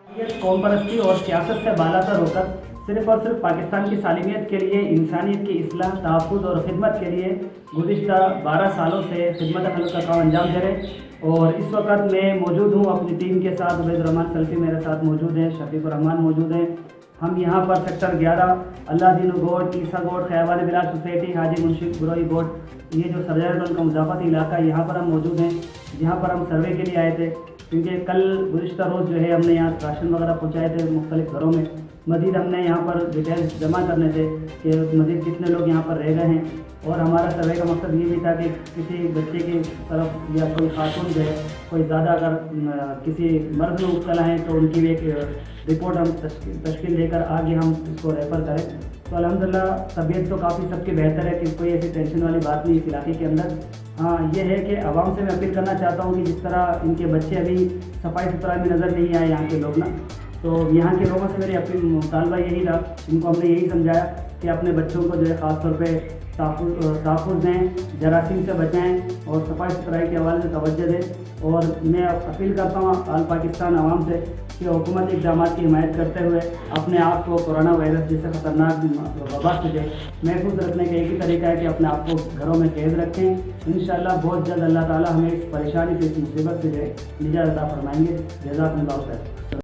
یہ قوم پرستی اور سیاست سے بالا تر ہو کر صرف اور صرف پاکستان کی سالمیت کے لیے، انسانیت کی اصلاح، تحفظ اور خدمت کے لیے گزشتہ 12 سالوں سے خدمت خلق کا کام انجام دے رہے، اور اس وقت میں موجود ہوں اپنی ٹیم کے ساتھ۔ عبید الرحمان سلفی میرے ساتھ موجود ہیں، شفیق الرحمان موجود ہیں۔ ہم یہاں پر سیکٹر 11 اللہ دینو گوٹ، عیسیٰ گوٹ، خیابان بلال سوسائٹی، حاجی منشی گروہی گوٹ، یہ جو سرجر ٹول کا مضافاتی علاقہ ہے، یہاں پر ہم موجود ہیں، جہاں پر ہم سروے کے لیے آئے تھے، کیونکہ کل گزشتہ روز جو ہے ہم نے یہاں راشن وغیرہ پہنچائے تھے مختلف گھروں میں۔ مزید ہم نے یہاں پر ڈیٹیلز جمع کرنے تھے کہ مزید کتنے لوگ یہاں پر رہ گئے ہیں، اور ہمارا سروے کا مقصد یہ بھی تھا کہ کسی بچے کی طرف یا کوئی خاتون جو ہے کوئی زیادہ اگر کسی مرض میں مبتلا ہیں تو ان کی بھی ایک رپورٹ ہم تشکیل دے کر آگے ہم اس کو ریفر کریں۔ تو الحمدللہ طبیعت تو کافی سب کی بہتر ہے، کہ کوئی ایسی ٹینشن والی بات نہیں اس علاقے کے اندر۔ ہاں یہ ہے کہ عوام سے میں اپیل کرنا چاہتا ہوں کہ جس طرح ان کے بچے ابھی صفائی ستھرائی میں نظر نہیں آئے یہاں کے لوگ نا، تو یہاں کے لوگوں سے میری اپیل مطالبہ یہی تھا، ان کو ہم نے یہی سمجھایا کہ اپنے بچوں کو جو ہے خاص طور پہ تحفظ دیں، جراثیم سے بچائیں اور صفائی ستھرائی کے حوالے سے توجہ دیں۔ اور میں اپیل کرتا ہوں آل پاکستان عوام سے کہ حکومت اقدامات کی حمایت کرتے ہوئے اپنے آپ کو کورونا وائرس جیسے خطرناک وبا سے محفوظ رکھنے کا ایک ہی طریقہ ہے کہ اپنے آپ کو گھروں میں قید رکھیں۔ انشاءاللہ بہت جلد اللہ تعالیٰ ہمیں اس پریشانی سے، اس مصیبت سے جو ہے نجات عطا فرمائیں گے۔ جزاکم اللہ خیر۔